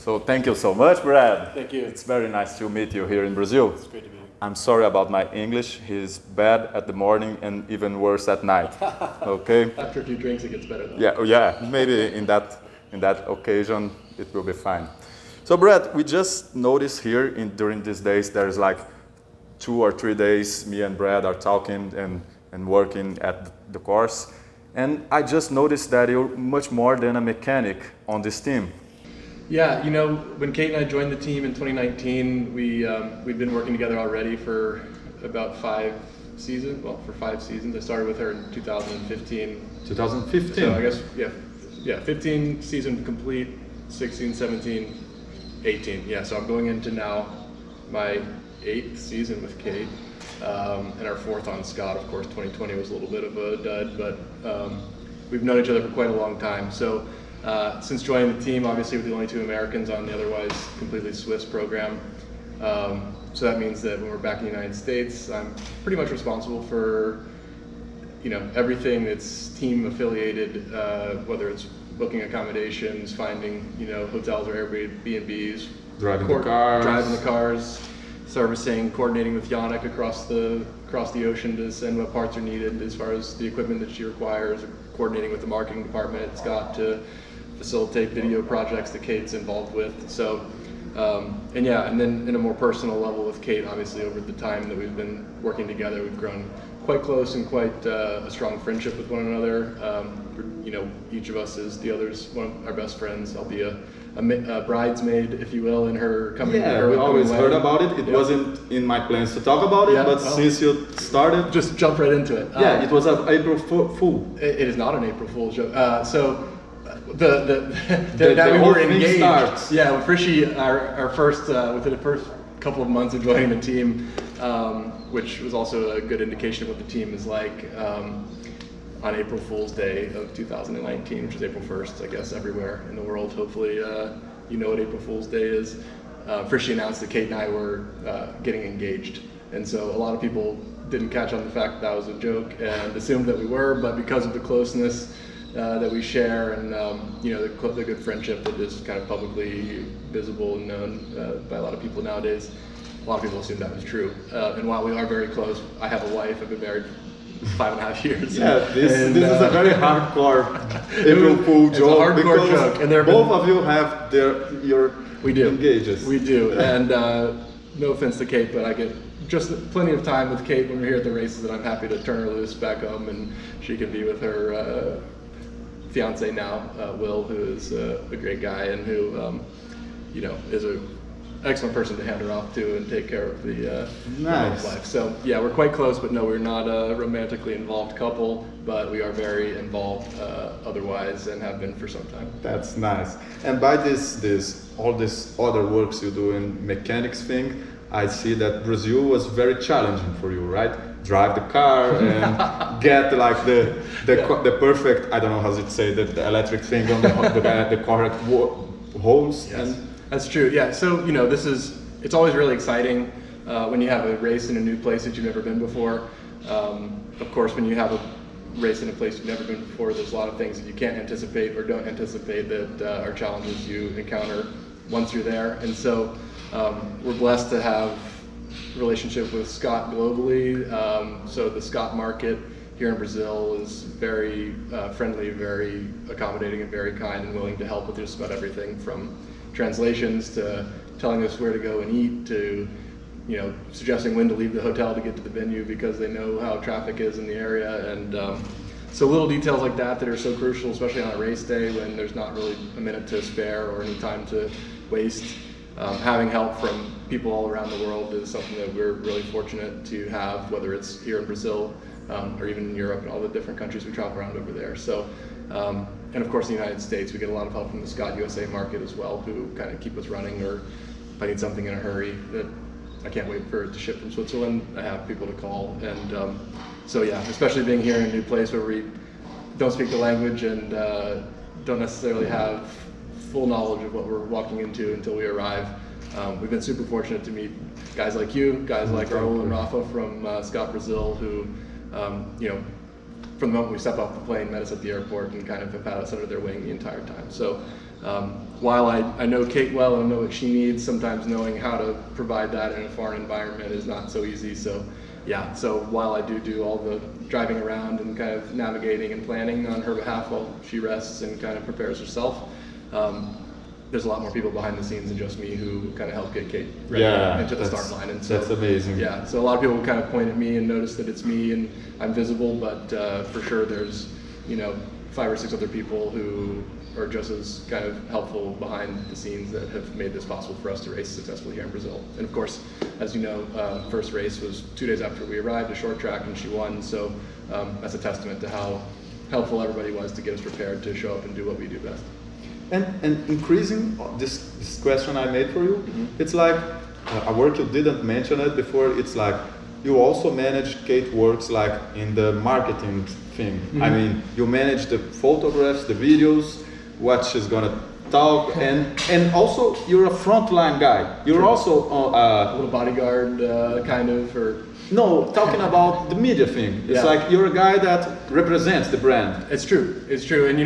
So thank you so much, Brad. Thank you. It's very nice to meet you here in Brazil. It's great to be here. I'm sorry about my English. He's bad at the morning and even worse at night. Okay. After a few drinks, it gets better though. Yeah. Maybe in that occasion, it will be fine. So Brad, we just noticed here during these days, there's like 2 or 3 days, me and Brad are talking and working at the course. And I just noticed that you're much more than a mechanic on this team. Yeah, you know, when Kate and I joined the team in 2019, we'd been working together already for about 5 seasons. Well, for 5 seasons. I started with her in 2015. 2015? So I guess, yeah, 15 season complete, 16, 17, 18. Yeah, so I'm going into now my 8th season with Kate, and our 4th on Scott. Of course, 2020 was a little bit of a dud, but we've known each other for quite a long time. So since joining the team, obviously we're the only 2 Americans on the otherwise completely Swiss program. So that means that when we're back in the United States, I'm pretty much responsible for, you know, everything that's team affiliated, whether it's booking accommodations, finding, you know, hotels or Airbnbs, driving the cars, servicing, coordinating with Yannick across the ocean to send what parts are needed as far as the equipment that she requires, coordinating with the marketing department at Scott to facilitate video projects that Kate's involved with. So, and then in a more personal level with Kate, obviously over the time that we've been working together, we've grown quite close and quite a strong friendship with one another. You know, each of us is the other's one of our best friends. I'll be a bridesmaid, if you will, in her coming. Yeah, we always heard about it. It wasn't in my plans to talk about it, but since you started, just jump right into it. Yeah, it was an April Fool. It is not an April Fool's joke. So the we whole were thing engaged. starts. Yeah, Frishy, our first within the first couple of months of joining the team, which was also a good indication of what the team is like. On April Fool's Day of 2019, which is April 1st, I guess, everywhere in the world. Hopefully, you know what April Fool's Day is. Frishy announced that Kate and I were getting engaged. And so a lot of people didn't catch on the fact that was a joke and assumed that we were, but because of the closeness that we share and, you know, the good friendship that is kind of publicly visible and known by a lot of people nowadays, a lot of people assumed that was true. And while we are very close, I have a wife, I've been married 5.5 years. Yeah, this is a very hardcore April Fool joke. It's a hardcore joke, and both of you have your engages. We do, and no offense to Kate, but I get just plenty of time with Kate when we're here at the races, and I'm happy to turn her loose back home, and she can be with her fiance now, Will, who is a great guy and who, you know, is a excellent person to hand her off to and take care of the life. So yeah, we're quite close, but no, we're not a romantically involved couple, but we are very involved otherwise and have been for some time. That's nice. And by all this other works you do in mechanics thing, I see that Brazil was very challenging for you, right? Drive the car and get like the perfect, I don't know how to say, the electric thing on the correct holes. Yes. And that's true, yeah. So, you know, it's always really exciting when you have a race in a new place that you've never been before. Of course, when you have a race in a place you've never been before, there's a lot of things that you can't anticipate or don't anticipate that are challenges you encounter once you're there. And so we're blessed to have a relationship with Scott globally. So the Scott market here in Brazil is very friendly, very accommodating, and very kind and willing to help with just about everything from translations to telling us where to go and eat to, you know, suggesting when to leave the hotel to get to the venue because they know how traffic is in the area. And so little details like that are so crucial, especially on a race day when there's not really a minute to spare or any time to waste. Having help from people all around the world is something that we're really fortunate to have, whether it's here in Brazil or even in Europe and all the different countries we travel around over there. So, and of course in the United States, we get a lot of help from the Scott USA market as well, who kind of keep us running, or if I need something in a hurry that I can't wait for it to ship from Switzerland, I have people to call. And so yeah, especially being here in a new place where we don't speak the language and don't necessarily have full knowledge of what we're walking into until we arrive. We've been super fortunate to meet guys like you, guys like Raul and Rafa from Scott Brazil, who you know, from the moment we step off the plane, met us at the airport, and kind of have had us under their wing the entire time. So while I know Kate well and know what she needs, sometimes knowing how to provide that in a foreign environment is not so easy. So yeah, so while I do all the driving around and kind of navigating and planning on her behalf while she rests and kind of prepares herself, there's a lot more people behind the scenes than just me who kind of help get Kate ready into the start line. And so, that's amazing. Yeah, so a lot of people kind of point at me and notice that it's me and I'm visible, but for sure there's 5 or 6 other people who are just as kind of helpful behind the scenes that have made this possible for us to race successfully here in Brazil. And of course, as you know, first race was 2 days after we arrived, a short track, and she won. So that's a testament to how helpful everybody was to get us prepared to show up and do what we do best. And increasing this question I made for you, it's like a work you didn't mention it before. It's like you also manage Kate works like in the marketing thing. I mean, you manage the photographs, the videos, what she's gonna talk, and also you're a frontline guy. You're also a little bodyguard kind of, or no, talking about the media thing. It's like you're a guy that represents the brand. It's true, and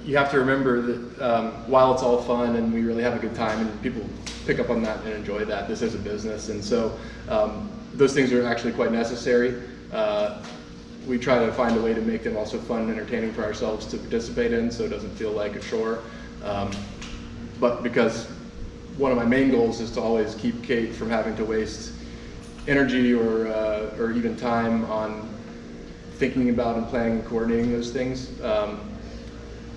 you have to remember that while it's all fun and we really have a good time and people pick up on that and enjoy that, this is a business, and so those things are actually quite necessary. We try to find a way to make them also fun and entertaining for ourselves to participate in, so it doesn't feel like a chore. But because one of my main goals is to always keep Kate from having to waste energy or even time on thinking about and planning and coordinating those things.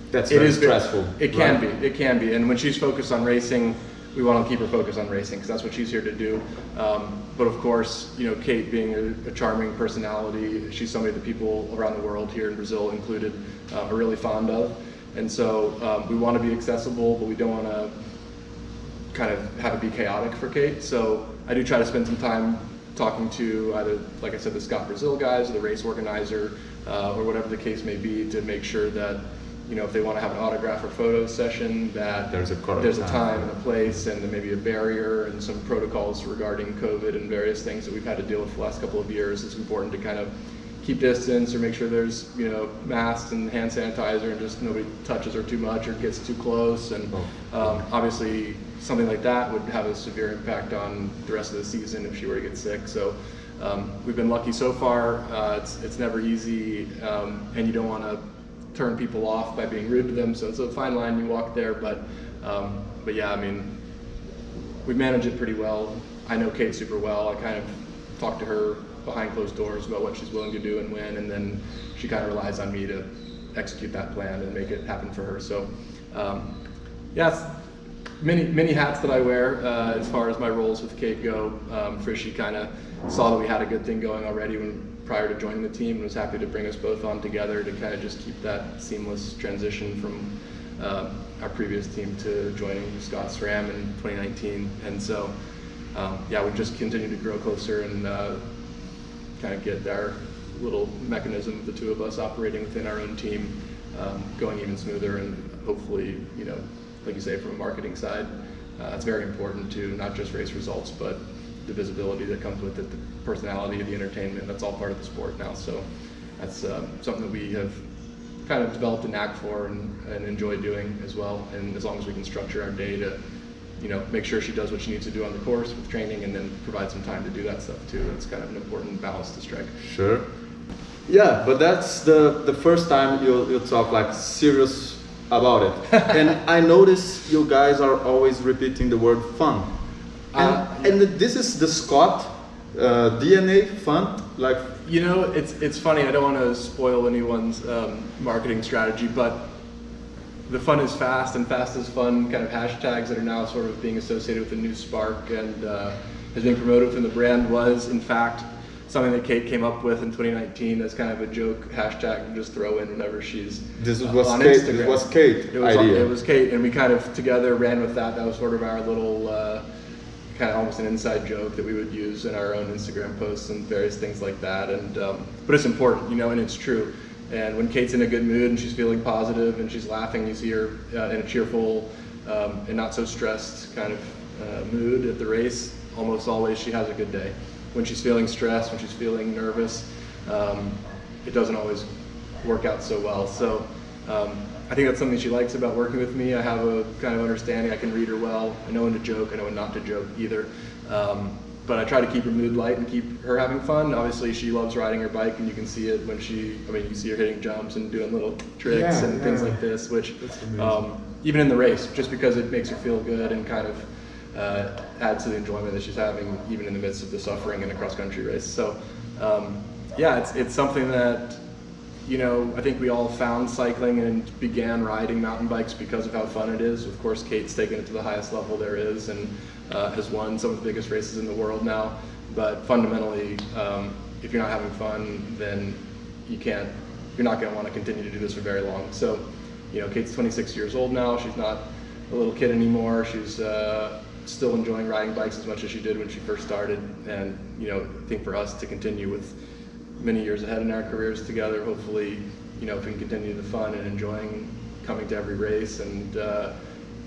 That's very stressful. It can be, and when she's focused on racing, we want to keep her focused on racing because that's what she's here to do. But of course, Kate being a charming personality, she's somebody that people around the world, here in Brazil included, are really fond of. And so we want to be accessible, but we don't want to kind of have it be chaotic for Kate. So I do try to spend some time talking to either, like I said, the Scott Brazil guys or the race organizer or whatever the case may be, to make sure that if they want to have an autograph or photo session, that there's a time and a place and maybe a barrier and some protocols regarding COVID and various things that we've had to deal with the last couple of years. It's important to kind of keep distance or make sure there's masks and hand sanitizer and just nobody touches her too much or gets too close. And obviously something like that would have a severe impact on the rest of the season if she were to get sick. So we've been lucky so far. It's never easy, and you don't want to turn people off by being rude to them, so it's a fine line you walk there, but yeah, I mean, we manage it pretty well. I know Kate super well. I kind of talk to her behind closed doors about what she's willing to do and when, and then she kind of relies on me to execute that plan and make it happen for her. So yeah, it's many hats that I wear as far as my roles with Kate go. Frishy kind of saw that we had a good thing going already prior to joining the team, and was happy to bring us both on together to kind of just keep that seamless transition from our previous team to joining Scott Sram in 2019. And so yeah, we've just continued to grow closer and kind of get our little mechanism of the two of us operating within our own team going even smoother, and hopefully, like you say, from a marketing side, it's very important to not just race results, but the visibility that comes with it, the personality, the entertainment, that's all part of the sport now. So that's something that we have kind of developed a knack for and enjoy doing as well. And as long as we can structure our day to, make sure she does what she needs to do on the course with training, and then provide some time to do that stuff too. It's kind of an important balance to strike. Sure. Yeah, but that's the first time you'll talk like serious about it. And I notice you guys are always repeating the word fun. And this is the Scott DNA fun, like. It's funny. I don't want to spoil anyone's marketing strategy, but the fun is fast and fast is fun kind of hashtags that are now sort of being associated with the new spark and has been promoted within the brand was in fact something that Kate came up with in 2019 as kind of a joke hashtag to just throw in whenever she's on Instagram. This was Kate idea. It was Kate, and we kind of together ran with that. That was sort of our little kind of almost an inside joke that we would use in our own Instagram posts and various things like that. And but it's important, and it's true. And when Kate's in a good mood and she's feeling positive and she's laughing, you see her in a cheerful and not so stressed kind of mood at the race. Almost always she has a good day. When she's feeling stressed, when she's feeling nervous, it doesn't always work out so well. So I think that's something she likes about working with me. I have a kind of understanding. I can read her well. I know when to joke. I know when not to joke either. But I try to keep her mood light and keep her having fun. Obviously, she loves riding her bike, and you can see it when you can see her hitting jumps and doing little tricks and things like this, which even in the race, just because it makes her feel good and kind of adds to the enjoyment that she's having, even in the midst of the suffering in a cross-country race. So yeah, it's something that, you know, I think we all found cycling and began riding mountain bikes because of how fun it is. Of course, Kate's taken it to the highest level there is, and has won some of the biggest races in the world now. But fundamentally, if you're not having fun, then you're not going to want to continue to do this for very long. So, you know, Kate's 26 years old now. She's not a little kid anymore. She's still enjoying riding bikes as much as she did when she first started. And, you know, I think for us to continue with many years ahead in our careers together, hopefully, you know, if we can continue the fun and enjoying coming to every race and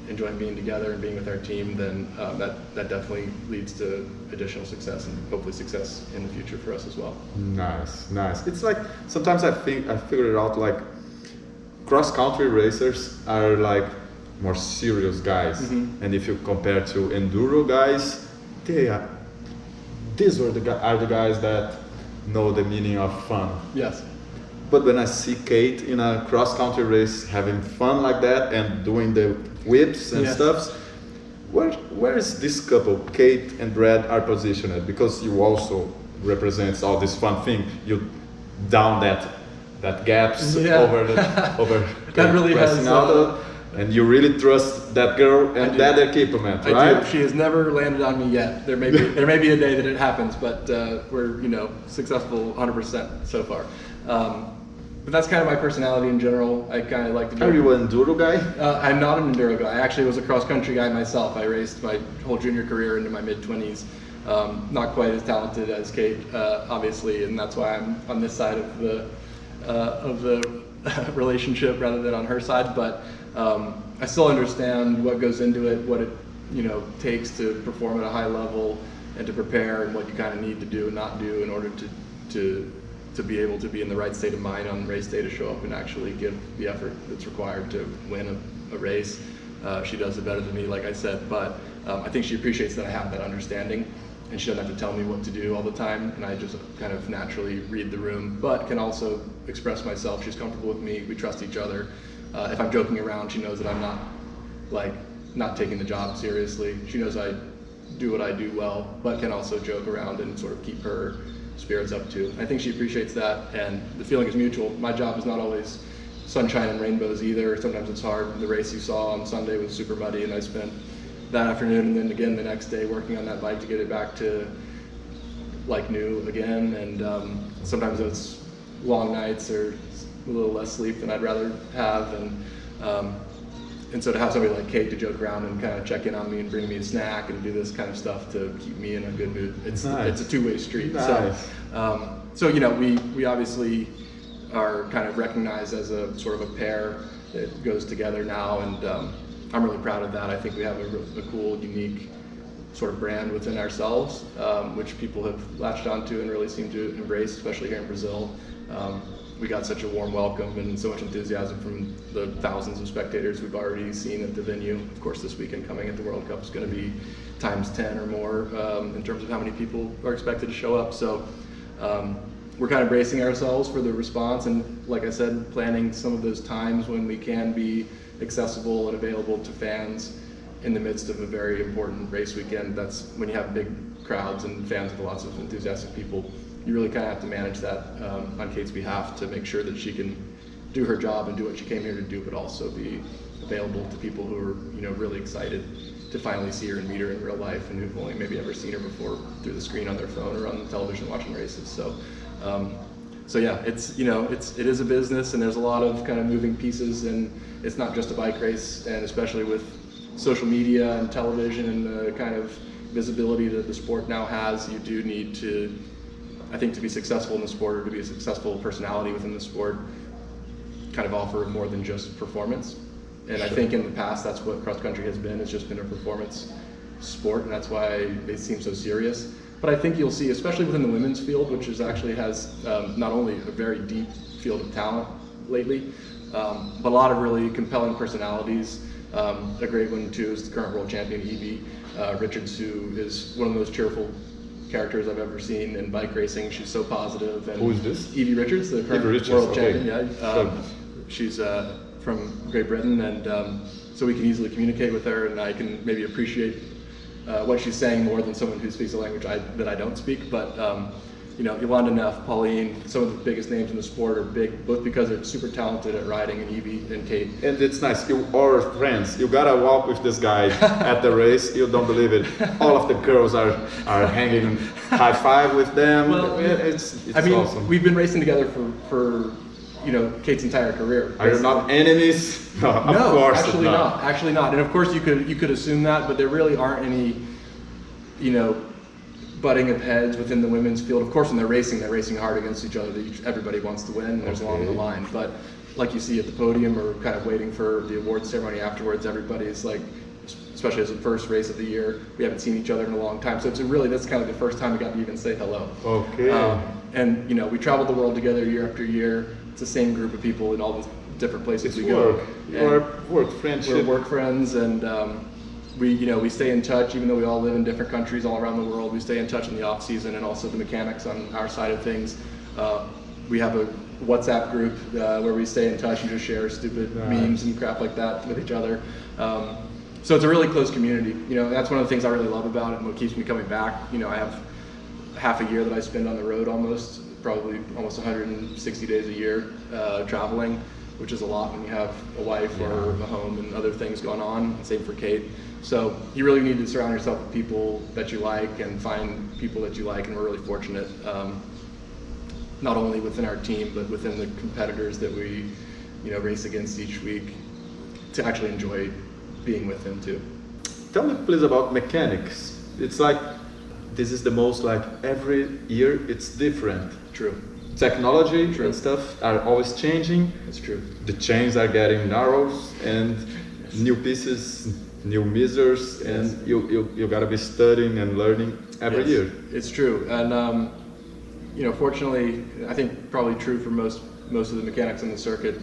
enjoying being together and being with our team, then that definitely leads to additional success and hopefully success in the future for us as well. Nice, nice. It's like, sometimes I think I figured it out, like cross-country racers are like more serious guys, and if you compare to enduro guys, these are the guys that know the meaning of fun. Yes. But when I see Kate in a cross-country race having fun like that and doing the whips and stuff, where is this couple, Kate and Brad, are positioned? Because you also represents all this fun thing. You down that gaps over that really has and you really trust that girl and that equipment, right? I do. She has never landed on me yet. There may be a day that it happens, but we're, you know, successful 100% so far. But that's kind of my personality in general. I kind of like to. Are you an enduro guy? I'm not an enduro guy. I actually was a cross-country guy myself. I raced my whole junior career into my mid-20s. Not quite as talented as Kate, obviously, and that's why I'm on this side of the relationship rather than on her side. But I still understand what goes into it, what it, you know, takes to perform at a high level and to prepare, and what you kind of need to do and not do in order to be able to be in the right state of mind on race day to show up and actually give the effort that's required to win a race. She does it better than me, like I said, but I think she appreciates that I have that understanding, and she doesn't have to tell me what to do all the time, and I just kind of naturally read the room, but can also express myself. She's comfortable with me, we trust each other. If I'm joking around, she knows that I'm not taking the job seriously. She knows I do what I do well, but can also joke around and sort of keep her spirits up too. I think she appreciates that, and the feeling is mutual. My job is not always sunshine and rainbows either. Sometimes it's hard. The race you saw on Sunday was super muddy, and I spent that afternoon and then again the next day working on that bike to get it back to like new again. And sometimes it's long nights or a little less sleep than I'd rather have, and so to have somebody like Kate to joke around and kind of check in on me and bring me a snack and do this kind of stuff to keep me in a good mood, it's a two-way street. Nice. So you know, we obviously are kind of recognized as a sort of a pair that goes together now, and I'm really proud of that. I think we have a cool, unique sort of brand within ourselves, which people have latched onto and really seem to embrace, especially here in Brazil. We got such a warm welcome and so much enthusiasm from the thousands of spectators we've already seen at the venue. Of course, this weekend coming at the World Cup is going to be times 10 or more in terms of how many people are expected to show up. So we're kind of bracing ourselves for the response, and like I said, planning some of those times when we can be accessible and available to fans in the midst of a very important race weekend. That's when you have big crowds and fans with lots of enthusiastic people. You really kind of have to manage that on Kate's behalf to make sure that she can do her job and do what she came here to do, but also be available to people who are, you know, really excited to finally see her and meet her in real life, and who've only maybe ever seen her before through the screen on their phone or on the television watching races. So yeah, it's, you know, it is a business, and there's a lot of kind of moving pieces, and it's not just a bike race, and especially with social media and television and the kind of visibility that the sport now has, you do need to, I think, to be successful in the sport, or to be a successful personality within the sport, kind of offer more than just performance. And I think in the past, that's what cross country has been. It's just been a performance sport, and that's why they seem so serious. But I think you'll see, especially within the women's field, which is actually has not only a very deep field of talent, lately. But a lot of really compelling personalities. A great one too is the current world champion Evie Richards, who is one of the most cheerful characters I've ever seen in bike racing. She's so positive. And who is this? Evie Richards, the current world champion. Yeah, she's from Great Britain, and so we can easily communicate with her, and I can maybe appreciate what she's saying more than someone who speaks a language that I don't speak. But you know, Yolanda Neff, Pauline, some of the biggest names in the sport are big, both because they're super talented at riding, and Evie and Kate. And it's nice, you are friends. You gotta walk with this guy at the race. You don't believe it. All of the girls are hanging high five with them. Well, it's I mean, awesome. we've been racing together for you know, Kate's entire career. Are you not enemies? No, of course actually not. Actually not. And of course you could assume that, but there really aren't any, you know, butting of heads within the women's field. Of course, when they're racing hard against each other. Everybody wants to win, and there's along the line. But like you see at the podium, or kind of waiting for the awards ceremony afterwards, everybody's like, especially as the first race of the year, we haven't seen each other in a long time. So it's that's kind of the first time we got to even say hello. Okay. And you know, we traveled the world together year after year. It's the same group of people in all the different places we go. Work friendship. We're work friends, and we stay in touch, even though we all live in different countries all around the world. We stay in touch in the off season, and also the mechanics on our side of things. We have a WhatsApp group where we stay in touch and just share stupid memes and crap like that with each other. So it's a really close community. You know, that's one of the things I really love about it, and what keeps me coming back. You know, I have half a year that I spend on the road, probably almost 160 days a year traveling, which is a lot when you have a wife or a home and other things going on. Same for Kate. So you really need to surround yourself with people that you like and find people that you like, and we're really fortunate, not only within our team, but within the competitors that we, you know, race against each week, to actually enjoy being with them too. Tell me please about mechanics. It's like, this is the most, like, every year it's different. True. Technology and stuff are always changing. It's true. The chains are getting narrow, and new pieces, new misers, and you gotta be studying and learning every year. It's true, and you know, fortunately, I think probably true for most of the mechanics on the circuit,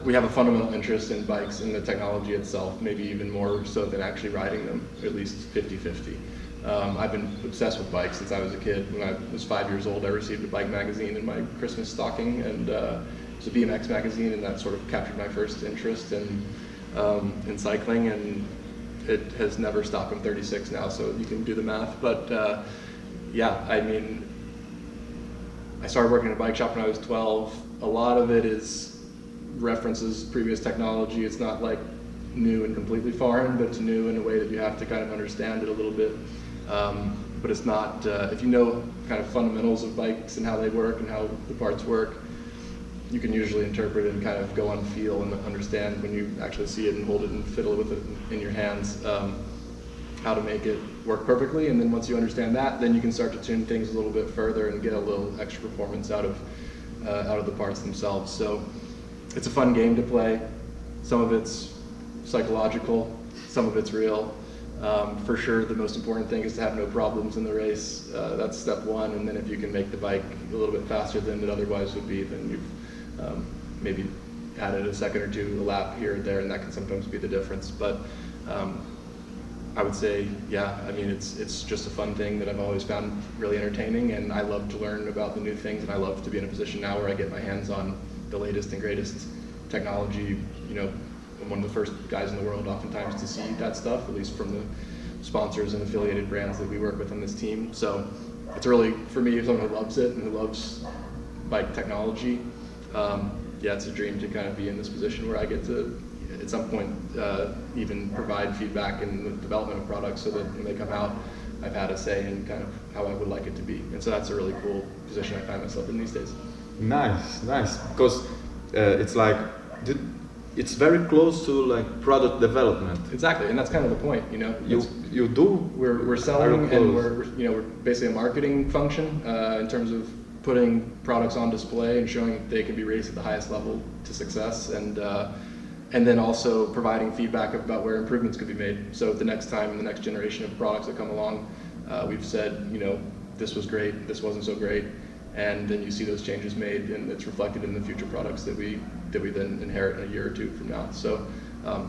we have a fundamental interest in bikes and the technology itself, maybe even more so than actually riding them, at least 50-50. I've been obsessed with bikes since I was a kid. When I was 5 years old, I received a bike magazine in my Christmas stocking, and it was a BMX magazine, and that sort of captured my first interest in cycling, and it has never stopped. I'm 36 now, so you can do the math. But yeah, I mean, I started working in a bike shop when I was 12. A lot of it is references previous technology. It's not like new and completely foreign, but it's new in a way that you have to kind of understand it a little bit. But it's not, if you know kind of fundamentals of bikes and how they work and how the parts work, you can usually interpret it and kind of go on feel and understand when you actually see it and hold it and fiddle with it in your hands, how to make it work perfectly. And then once you understand that, then you can start to tune things a little bit further and get a little extra performance out of the parts themselves. So it's a fun game to play. Some of it's psychological, some of it's real. For sure, the most important thing is to have no problems in the race. That's step one, and then if you can make the bike a little bit faster than it otherwise would be, then you've maybe added a second or two a lap here or there, and that can sometimes be the difference. But I would say, yeah, I mean, it's just a fun thing that I've always found really entertaining, and I love to learn about the new things, and I love to be in a position now where I get my hands on the latest and greatest technology. You know, I'm one of the first guys in the world oftentimes to see that stuff, at least from the sponsors and affiliated brands that we work with on this team. So it's really, for me, someone who loves it and who loves bike technology, yeah, it's a dream to kind of be in this position where I get to, at some point, even provide feedback in the development of products, so that when they come out, I've had a say in kind of how I would like it to be. And so that's a really cool position I find myself in these days. Nice, nice. Because it's like, it's very close to like product development. Exactly, and that's kind of the point, you know. You do. We're selling, and we're basically a marketing function in terms of putting products on display and showing that they can be raced at the highest level to success, and then also providing feedback about where improvements could be made. So the next time, in the next generation of products that come along, we've said, you know, this was great, this wasn't so great, and then you see those changes made, and it's reflected in the future products that we then inherit in a year or two from now. So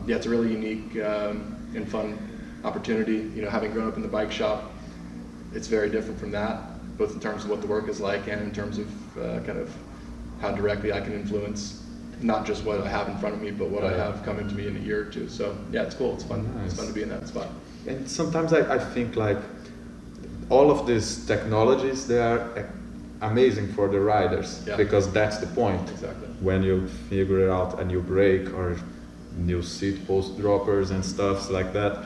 yeah, it's a really unique and fun opportunity. You know, having grown up in the bike shop, it's very different from that, both in terms of what the work is like and in terms of kind of how directly I can influence not just what I have in front of me, but what I have coming to me in a year or two. So yeah, it's cool. It's fun. Nice. It's fun to be in that spot. And sometimes I think like all of these technologies, they are amazing for the riders, because that's the point. Exactly. When you figure out a new brake or new seat post droppers and stuff like that,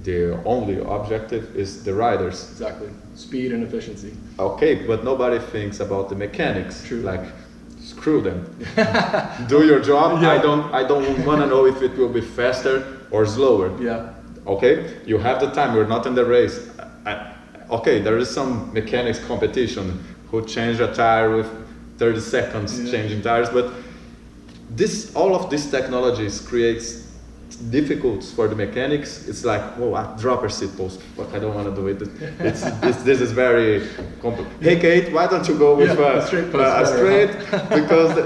the only objective is the riders. Exactly. Speed and efficiency. Okay, but nobody thinks about the mechanics. True. Like, screw them. Do your job. Yeah. I don't want to know if it will be faster or slower. Yeah. Okay, you have the time. You're not in the race. Okay, there is some mechanics competition who change a tire with 30 seconds changing tires, but all of these technologies creates difficulties for the mechanics. It's like, whoa, a dropper seat post. What, I don't want to do it. This is very complex. Hey Kate, why don't you go with a straight post? A straight, because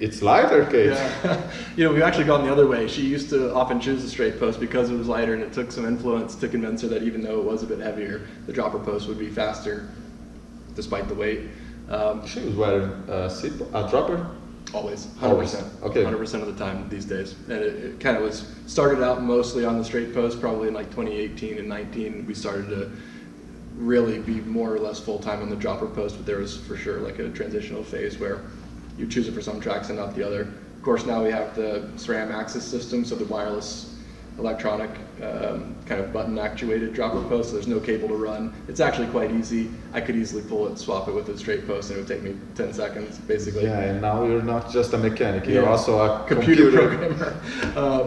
it's lighter, Kate. Yeah. You know, we've actually gone the other way. She used to often choose a straight post because it was lighter, and it took some influence to convince her that even though it was a bit heavier, the dropper post would be faster despite the weight. She was wearing a dropper? Always, 100%. Always. Okay. 100% of the time these days. And it kind of started out mostly on the straight post, probably in like 2018 and 19. We started to really be more or less full-time on the dropper post, but there was for sure like a transitional phase where you choose it for some tracks and not the other. Of course, now we have the SRAM Axis system, so the wireless electronic kind of button actuated dropper post, so there's no cable to run. It's actually quite easy. I could easily pull it, swap it with a straight post, and it would take me 10 seconds basically. Yeah, and now you're not just a mechanic, you're also a computer programmer.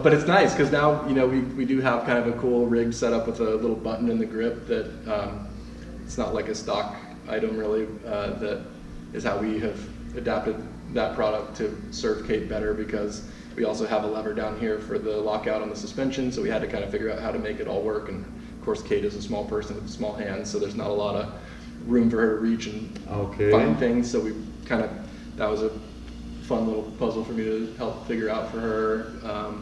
But it's nice because now, you know, we do have kind of a cool rig set up with a little button in the grip that it's not like a stock item really. That is how we have adapted that product to serve Kate better, because we also have a lever down here for the lockout on the suspension, so we had to kind of figure out how to make it all work. And of course, Kate is a small person with small hands, so there's not a lot of room for her to reach and find things. So we kind of, that was a fun little puzzle for me to help figure out for her.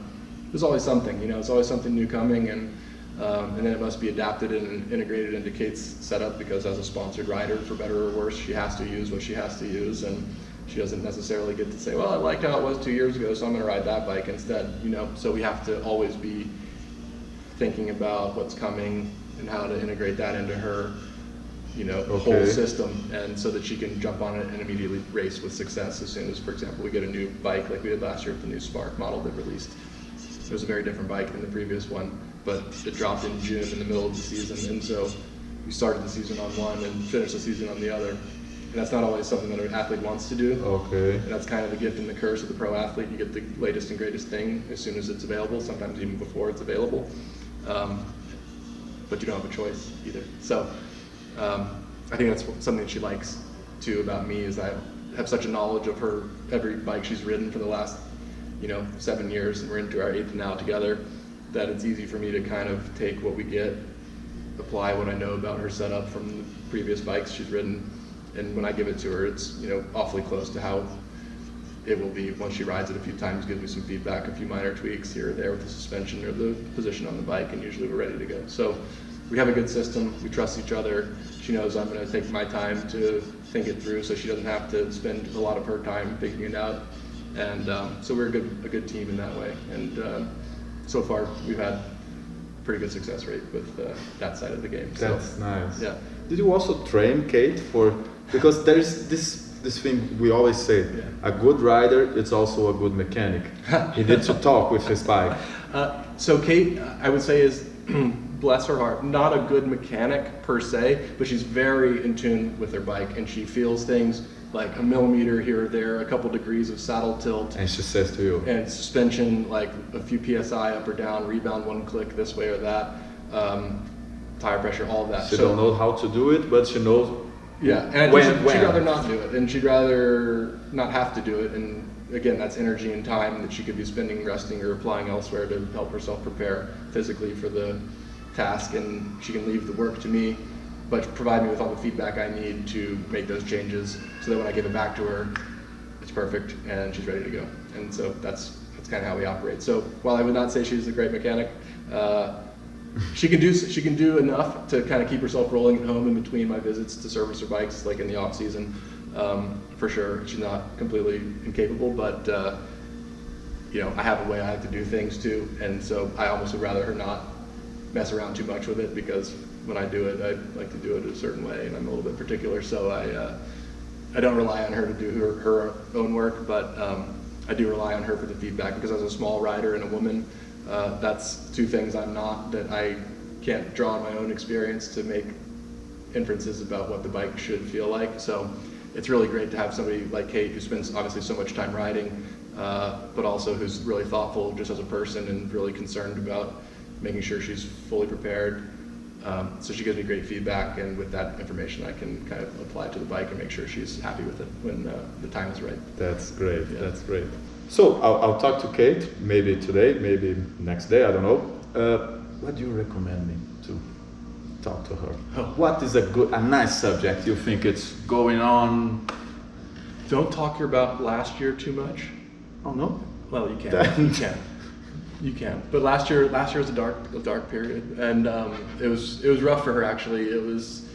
There's always something, you know, it's always something new coming, and then it must be adapted and integrated into Kate's setup, because as a sponsored rider, for better or worse, she has to use what she has to use, and she doesn't necessarily get to say, well, I liked how it was 2 years ago, so I'm going to ride that bike instead, you know. So we have to always be thinking about what's coming and how to integrate that into her, you know, whole system, and so that she can jump on it and immediately race with success as soon as, for example, we get a new bike like we did last year with the new Spark model that released. It was a very different bike than the previous one, but it dropped in June in the middle of the season, and so we started the season on one and finished the season on the other. And that's not always something that an athlete wants to do. Okay. And that's kind of the gift and the curse of the pro athlete. You get the latest and greatest thing as soon as it's available, sometimes even before it's available. But you don't have a choice either. So I think that's something that she likes too about me, is I have such a knowledge of her, every bike she's ridden for the last, you know, 7 years, and we're into our 8th now together, that it's easy for me to kind of take what we get, apply what I know about her setup from the previous bikes she's ridden, and when I give it to her, it's, you know, awfully close to how it will be once she rides it a few times, gives me some feedback, a few minor tweaks here or there with the suspension or the position on the bike, and usually we're ready to go. So we have a good system, we trust each other. She knows I'm going to take my time to think it through, so she doesn't have to spend a lot of her time figuring it out. And so we're a good team in that way. And so far we've had pretty good success rate with that side of the game. That's nice. Yeah. Did you also train Kate for, because there's this thing we always say, a good rider is also a good mechanic. He needs to talk with his bike. So Kate, I would say, is, bless her heart, not a good mechanic per se, but she's very in tune with her bike, and she feels things like a millimeter here or there, a couple degrees of saddle tilt. And she says to you. And suspension, like a few PSI up or down, rebound one click this way or that, tire pressure, all of that. She don't know how to do it, but she knows. Yeah, and she'd rather not do it, and she'd rather not have to do it. And again, that's energy and time that she could be spending resting or applying elsewhere to help herself prepare physically for the task, and she can leave the work to me. but provide me with all the feedback I need to make those changes so that when I give it back to her, it's perfect and she's ready to go. And so that's kind of how we operate. So while I would not say she's a great mechanic, she can do enough to kind of keep herself rolling at home in between my visits to service her bikes, like in the off season. For sure, she's not completely incapable, but you know, I have a way I like to do things too, and so I almost would rather her not mess around too much with it, because when I do it, I like to do it a certain way, and I'm a little bit particular, so I don't rely on her to do her own work, but I do rely on her for the feedback, because as a small rider and a woman, that's two things I'm not, that I can't draw on my own experience to make inferences about what the bike should feel like. So it's really great to have somebody like Kate, who spends obviously so much time riding, but also who's really thoughtful just as a person and really concerned about making sure she's fully prepared. So she gives me great feedback, and with that information I can kind of apply it to the bike and make sure she's happy with it when the time is right. That's great, Yeah. that's great. So I'll talk to Kate, maybe today, maybe next day, I don't know. What do you recommend me to talk to her? What is a nice subject you think it's going on? Don't talk to her about last year too much. Oh no? Well, you can. You can. But last year was a dark period, and it was rough for her actually. It was,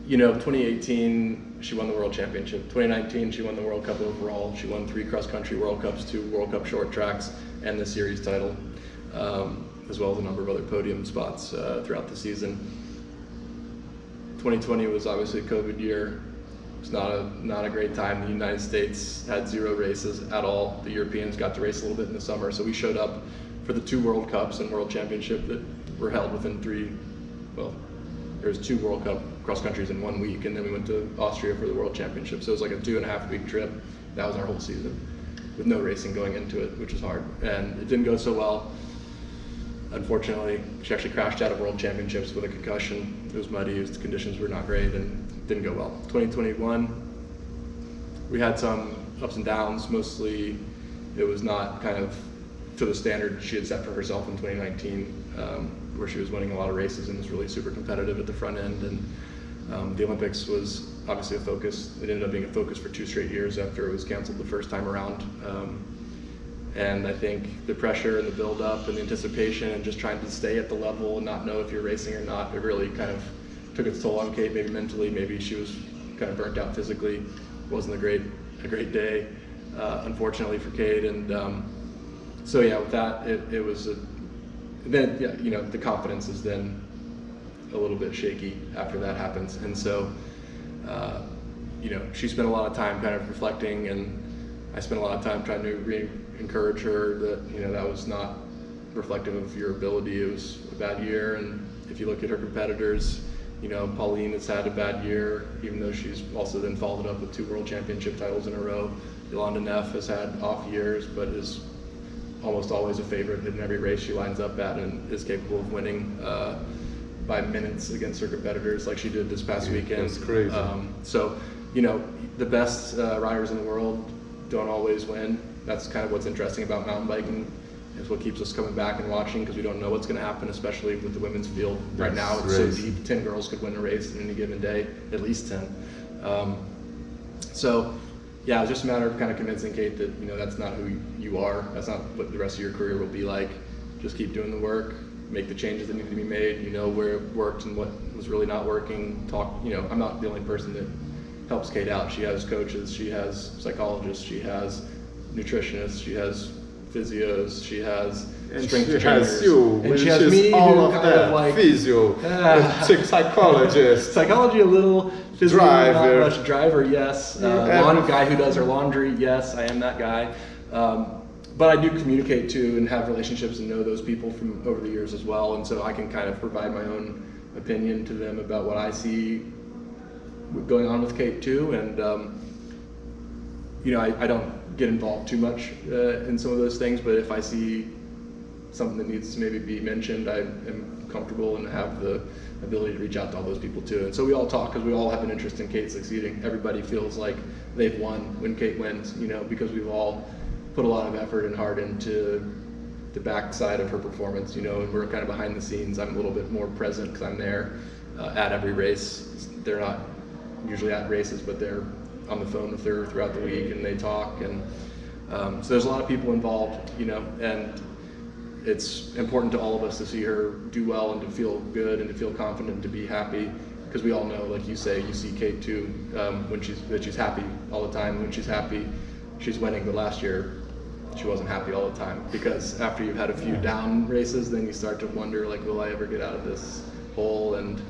you know, 2018 she won the World Championship. 2019 she won the World Cup overall. She won 3 cross-country World Cups, 2 World Cup short tracks, and the series title, as well as a number of other podium spots throughout the season. 2020 was obviously a COVID year. It's not a great time. The United States had 0 races at all. The Europeans got to race a little bit in the summer, so we showed up for the 2 World Cups and World Championship that were held within there was 2 World Cup cross countries in 1 week, and then we went to Austria for the World Championship. So it was like a 2.5 week trip. That was our whole season, with no racing going into it, which was hard. And it didn't go so well. Unfortunately, she actually crashed out of World Championships with a concussion. It was muddy, the conditions were not great, and it didn't go well. 2021, we had some ups and downs. Mostly it was not kind of to the standard she had set for herself in 2019, where she was winning a lot of races and was really super competitive at the front end. And the Olympics was obviously a focus. It ended up being a focus for 2 straight years after it was canceled the first time around. And I think the pressure and the build-up and the anticipation and just trying to stay at the level and not know if you're racing or not, it really kind of took its toll on Kate, maybe mentally, maybe she was kind of burnt out physically. It wasn't a great day, unfortunately for Kate. And so yeah, with that, it was then, yeah, you know, the confidence is then a little bit shaky after that happens. And so, you know, she spent a lot of time kind of reflecting, and I spent a lot of time trying to encourage her that, you know, that was not reflective of your ability. It was a bad year. And if you look at her competitors, you know, Pauline has had a bad year, even though she's also then followed up with 2 World Championship titles in a row. Yolanda Neff has had off years, but is almost always a favorite in every race she lines up at, and is capable of winning by minutes against her competitors, like she did this past weekend. That's crazy. So, you know, the best riders in the world don't always win. That's kind of what's interesting about mountain biking. It's what keeps us coming back and watching, because we don't know what's going to happen, especially with the women's field. Right now, it's so deep. 10 girls could win a race in any given day, at least 10. So, yeah, it was just a matter of kind of convincing Kate that, you know, that's not who you are. That's not what the rest of your career will be like. Just keep doing the work, make the changes that need to be made. You know where it worked and what was really not working. You know, I'm not the only person that helps Kate out. She has coaches, she has psychologists, she has nutritionists, she has physios, she has strength trainers. Has you, and she has me, all who of kind that, of like physio, psychologist, psychology a little, physio driver. not much, driver, yes, guy who does her laundry, yes, I am that guy. But I do communicate too and have relationships and know those people from over the years as well, and so I can kind of provide my own opinion to them about what I see going on with Kate too. And you know, I don't get involved too much in some of those things, but if I see something that needs to maybe be mentioned, I am comfortable and have the ability to reach out to all those people too. And so we all talk, because we all have an interest in Kate succeeding. Everybody feels like they've won when Kate wins, you know, because we've all put a lot of effort and heart into the backside of her performance, you know, and we're kind of behind the scenes. I'm a little bit more present because I'm there. at every race. They're not usually at races, but they're on the phone with her throughout the week, and they talk. And so there's a lot of people involved, you know, and it's important to all of us to see her do well and to feel good and to feel confident and to be happy, because we all know, like you say, you see Kate too, when she's happy all the time. When she's happy, she's winning. But last year, she wasn't happy all the time, because after you've had a few down races, then you start to wonder, like, will I ever get out of this hole, and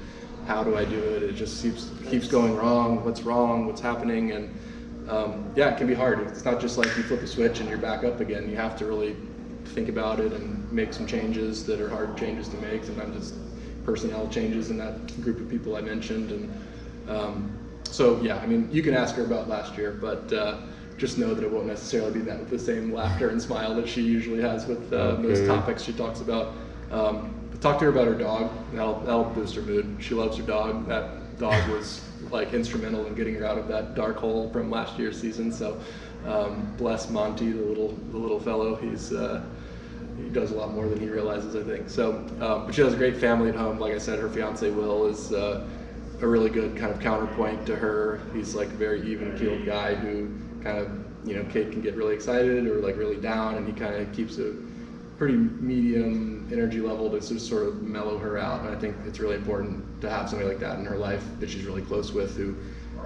how do I do it? It just keeps going wrong. What's happening? And yeah, it can be hard. It's not just like you flip a switch and you're back up again. You have to really think about it and make some changes that are hard changes to make. Sometimes it's personnel changes in that group of people I mentioned. And so yeah, I mean, you can ask her about last year, but just know that it won't necessarily be met with the same laughter and smile that she usually has with most topics she talks about. Talk to her about her dog. That'll boost her mood. She loves her dog. That dog was like instrumental in getting her out of that dark hole from last year's season. So bless Monty, the little fellow. He does a lot more than he realizes, I think. So, but she has a great family at home. Like I said, her fiance Will is a really good kind of counterpoint to her. He's like a very even-keeled guy who kind of, you know, Kate can get really excited or like really down, and he kind of keeps a pretty medium energy level to just sort of mellow her out. And I think it's really important to have somebody like that in her life that she's really close with, who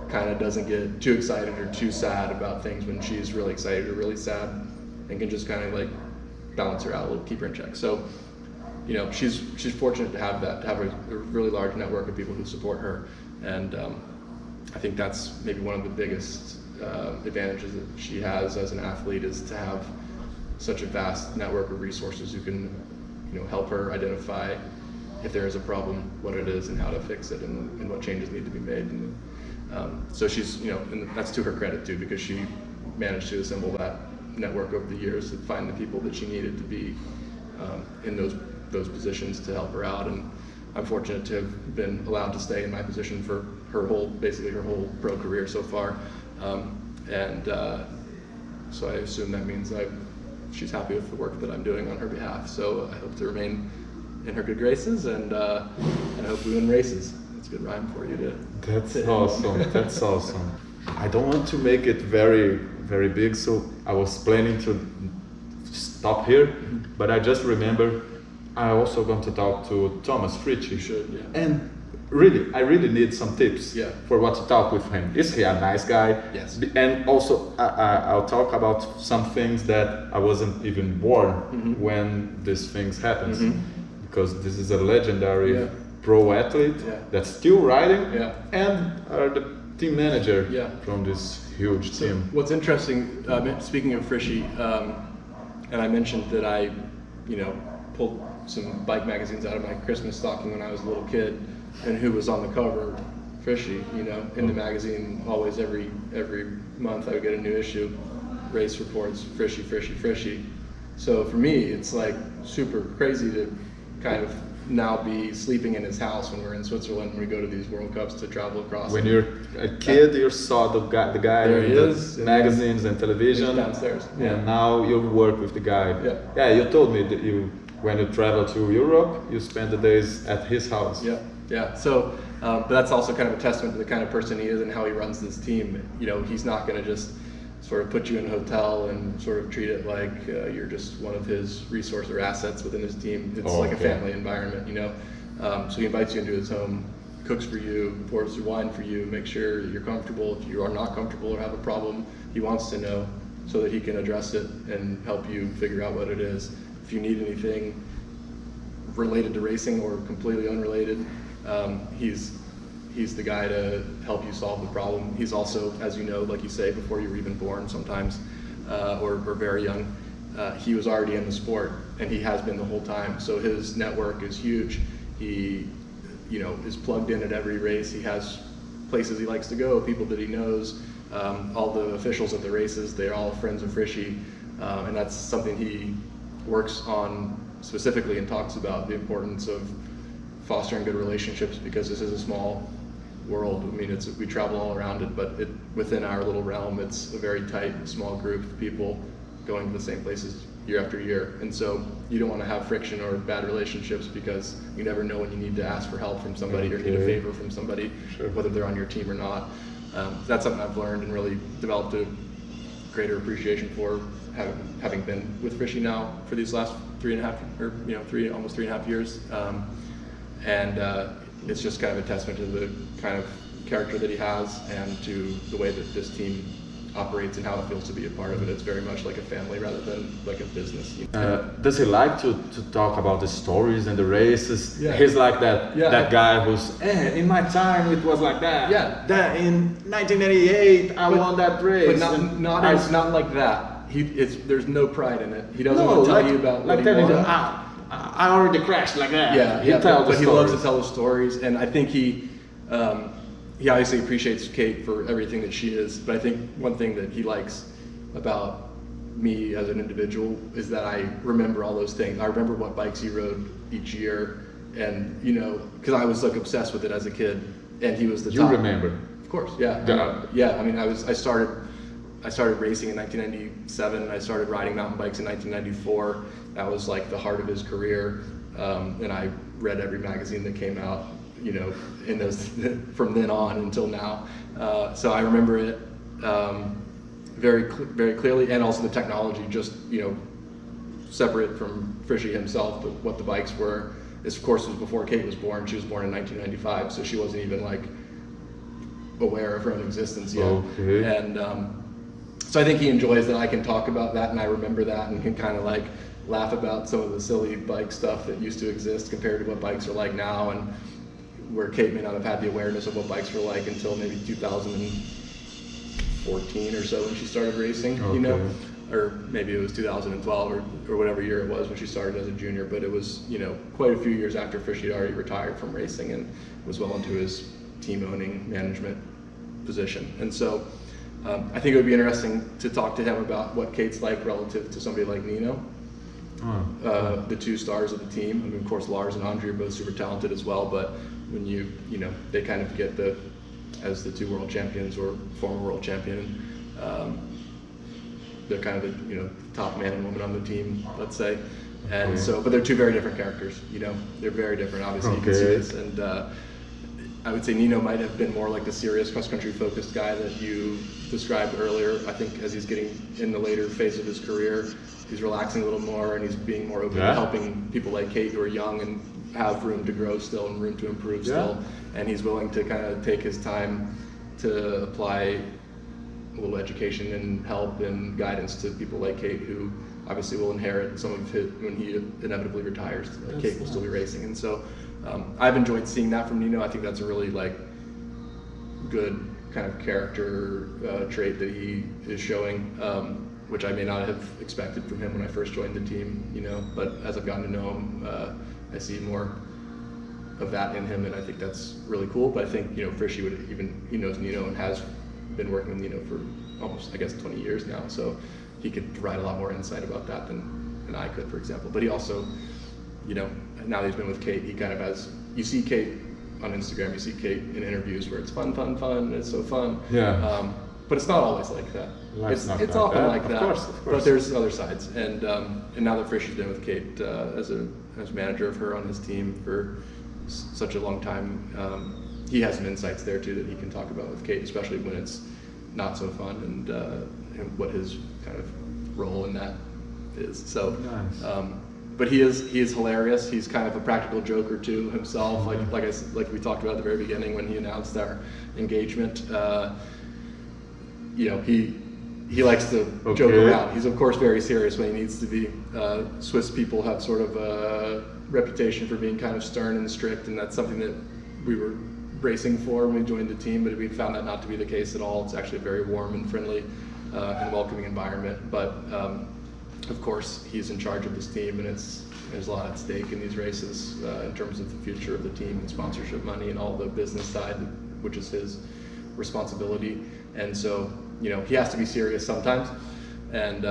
kind of doesn't get too excited or too sad about things when she's really excited or really sad, and can just kind of like balance her out a little, keep her in check. So, you know, she's fortunate to have that, to have a really large network of people who support her. And I think that's maybe one of the biggest advantages that she has as an athlete, is to have such a vast network of resources who can, you know, help her identify if there is a problem, what it is, and how to fix it, and what changes need to be made. And so she's, you know, and that's to her credit too, because she managed to assemble that network over the years to find the people that she needed to be in those positions to help her out. And I'm fortunate to have been allowed to stay in my position for basically her whole pro career so far. So I assume that means she's happy with the work that I'm doing on her behalf. So I hope to remain in her good graces, and I hope we win races. That's a good rhyme for you to. That's awesome. That's awesome. I don't want to make it very, very big, so I was planning to stop here, but I just remember I also want to talk to Thomas Fritsch. You should, yeah. And really, I really need some tips for what to talk with him. Is he a nice guy? Yes. And also, I'll talk about some things that I wasn't even born when these things happen, because this is a legendary pro athlete that's still riding and are the team manager from this huge team. What's interesting, speaking of Frischi, and I mentioned that I, you know, pulled some bike magazines out of my Christmas stocking when I was a little kid, and who was on the cover? Frischi, you know, in the magazine. Always, every month I would get a new issue, race reports, Frischi. So for me, it's like super crazy to kind of now be sleeping in his house when we're in Switzerland, when we go to these World Cups to travel across. When you're a kid, you saw the guy there in the magazines and television. He's downstairs. And now you work with the guy. Yeah, you told me that when you travel to Europe, you spend the days at his house. Yeah. So, but that's also kind of a testament to the kind of person he is and how he runs this team. You know, he's not going to just sort of put you in a hotel and sort of treat it like you're just one of his resource or assets within his team. It's like a family environment, you know. So he invites you into his home, cooks for you, pours wine for you, makes sure you're comfortable. If you are not comfortable or have a problem, he wants to know so that he can address it and help you figure out what it is. If you need anything related to racing or completely unrelated, he's the guy to help you solve the problem. He's also, as you know, like you say, before you were even born sometimes, or very young, he was already in the sport, and he has been the whole time. So his network is huge. He, you know, is plugged in at every race. He has places he likes to go, people that he knows. All the officials at the races, they're all friends of Frischi, and that's something he works on specifically and talks about, the importance of fostering good relationships, because this is a small world. I mean, we travel all around it, but within our little realm, it's a very tight, small group of people going to the same places year after year. And so you don't want to have friction or bad relationships, because you never know when you need to ask for help from somebody or need a favor from somebody, whether they're on your team or not. That's something I've learned and really developed a greater appreciation for, having been with Fishy now for these last almost 3.5 years. It's just kind of a testament to the kind of character that he has and to the way that this team operates and how it feels to be a part of it. It's very much like a family rather than like a business. Does he like to talk about the stories and the races? Yeah. He's like that guy who's, in my time it was like that. Yeah. That in 1988 I won that race. But not like that. There's no pride in it. He doesn't want to tell you about what he won. I already crashed like that. Yeah, but he loves to tell the stories, and I think he obviously appreciates Kate for everything that she is, but I think one thing that he likes about me as an individual is that I remember all those things. I remember what bikes he rode each year, and because I was like obsessed with it as a kid, and he was the top. You remember? Of course, yeah. Yeah, I mean, I started racing in 1997. I started riding mountain bikes in 1994. That was like the heart of his career, and I read every magazine that came out, in those from then on until now. So I remember it very clearly, and also the technology, just separate from Fishy himself, but what the bikes were. This, of course, was before Kate was born. She was born in 1995, so she wasn't even like aware of her own existence yet. Okay. And so I think he enjoys that I can talk about that, and I remember that, and can kind of like laugh about some of the silly bike stuff that used to exist compared to what bikes are like now, and where Kate may not have had the awareness of what bikes were like until maybe 2014 or so when she started racing, or maybe it was 2012 or whatever year it was when she started as a junior, but it was, quite a few years after Fishy had already retired from racing and was well into his team owning management position. And so I think it would be interesting to talk to him about what Kate's like relative to somebody like Nino. The two stars of the team. I mean, of course, Lars and Andre are both super talented as well, but when they kind of get as the two world champions or former world champion, they're kind of the top man and woman on the team, let's say. And so, but they're two very different characters. They're very different. Obviously, you can see this. And I would say Nino might have been more like the serious cross-country focused guy that you described earlier. I think as he's getting in the later phase of his career, he's relaxing a little more, and he's being more open to helping people like Kate who are young and have room to grow still and room to improve still. And he's willing to kind of take his time to apply a little education and help and guidance to people like Kate, who obviously will inherit some of it when he inevitably retires. Kate will still be racing. And so I've enjoyed seeing that from Nino. I think that's a really good kind of character trait that he is showing, which I may not have expected from him when I first joined the team, but as I've gotten to know him, I see more of that in him, and I think that's really cool. But I think, Fishy he knows Nino and has been working with Nino for almost, 20 years now, so he could provide a lot more insight about that than I could, for example. But he also, now that he's been with Kate, he kind of has, you see Kate on Instagram, you see Kate in interviews where it's fun, it's so fun. Yeah. But it's not always like that. It's often like that. Of course. But there's other sides. And now that Fishy's been with Kate as manager of her on his team for such a long time, he has some insights there too that he can talk about with Kate, especially when it's not so fun, and what his kind of role in that is. So, nice. But he is hilarious. He's kind of a practical joker too himself. Like we talked about at the very beginning when he announced our engagement. He likes to joke around. He's of course very serious when he needs to be. Swiss people have sort of a reputation for being kind of stern and strict, and that's something that we were bracing for when we joined the team, but we found that not to be the case at all. It's actually a very warm and friendly and welcoming environment. But of course, he's in charge of this team, and there's a lot at stake in these races in terms of the future of the team and sponsorship money and all the business side, which is his responsibility. And so, he has to be serious sometimes. And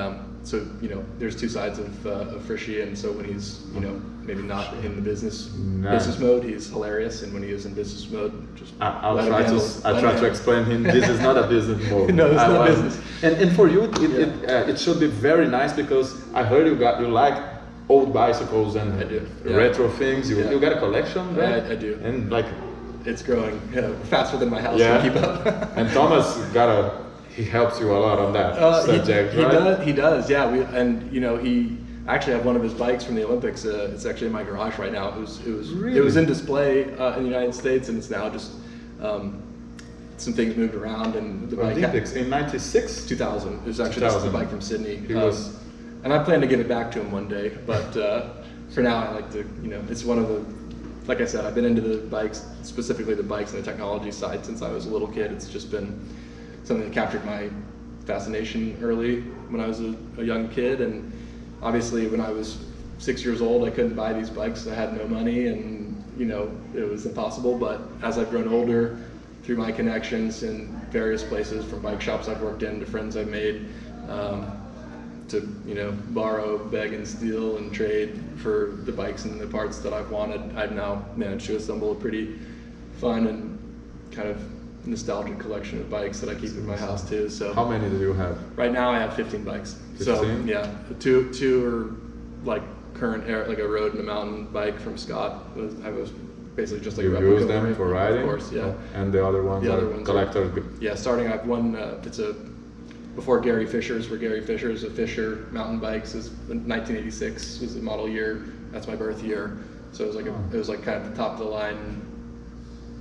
so you know, there's two sides of Frishy, and so when he's, you know, maybe not in the business mode, he's hilarious, and when he is in business mode, just I'll try to explain him. This is not a business mode. No, it's not business. And for you, it should be very nice, because I heard you like old bicycles and I do, retro things. You got a collection, right? I do. And like, it's growing faster than my house can keep up. And Thomas he helps you a lot on that subject, right? He does, yeah. And you know, he actually have one of his bikes from the Olympics. It's actually in my garage right now. It was in display in the United States, and it's now just some things moved around, and the bike Olympics in '96, 2000. It was actually just the bike from Sydney. And I plan to give it back to him one day, but for now I like to, you know, it's one of the, like I said, I've been into the bikes, specifically the bikes and the technology side, since I was a little kid. It's just been something that captured my fascination early when I was a young kid, and obviously when I was 6 years old I couldn't buy these bikes. I had no money, and you know, it was impossible. But as I've grown older, through my connections in various places, from bike shops I've worked in to friends I've made, to, you know, borrow, beg and steal and trade for the bikes and the parts that I've wanted, I've now managed to assemble a pretty fun and kind of nostalgic collection of bikes that I keep in my house too. So how many do you have? Right now I have 15 bikes. 15? So yeah, two are like current air, like a road and a mountain bike from Scott. I was basically just like you a replica use them for riding, of course, yeah. And the other ones are collector. Yeah, starting I have one. It's a before Gary Fisher's, where Gary Fisher's a Fisher mountain bikes is 1986 was the model year. That's my birth year. So it was like it was like kind of the top of the line,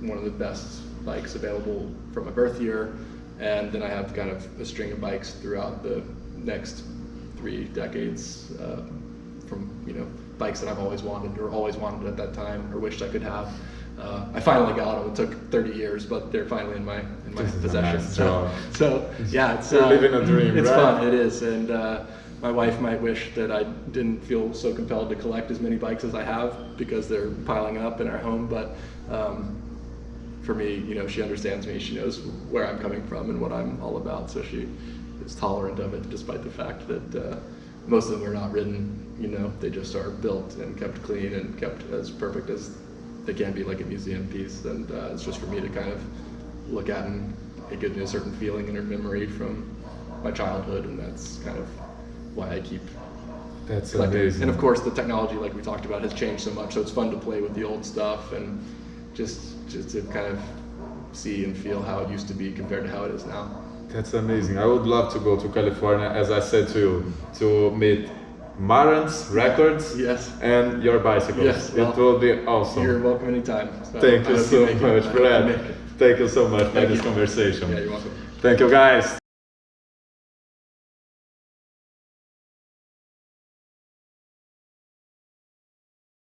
one of the best bikes available from my birth year. And then I have kind of a string of bikes throughout the next 3 decades, from, you know, bikes that I've always wanted at that time, or wished I could have. I finally got them. It took 30 years, but they're finally in my possession. Nice so yeah, it's you're living a dream. It's right? fun. It is, and my wife might wish that I didn't feel so compelled to collect as many bikes as I have, because they're piling up in our home. But for me, you know, she understands me. She knows where I'm coming from and what I'm all about, so she is tolerant of it, despite the fact that most of them are not ridden. You know, they just are built and kept clean and kept as perfect as they can be, like a museum piece. And it's just for me to kind of look at, and it gives me a certain feeling and a memory from my childhood, and that's kind of why I keep collecting. Amazing. And of course the technology, like we talked about, has changed so much, so it's fun to play with the old stuff and just to kind of see and feel how it used to be compared to how it is now. That's amazing. I would love to go to California, as I said to you, to meet Maran's records, yes, and your bicycles. Yes, well, it will be awesome. You're welcome anytime. So Thank you so much, Brad. Thank you so much for this conversation. Yeah, you're welcome. Thank you, guys.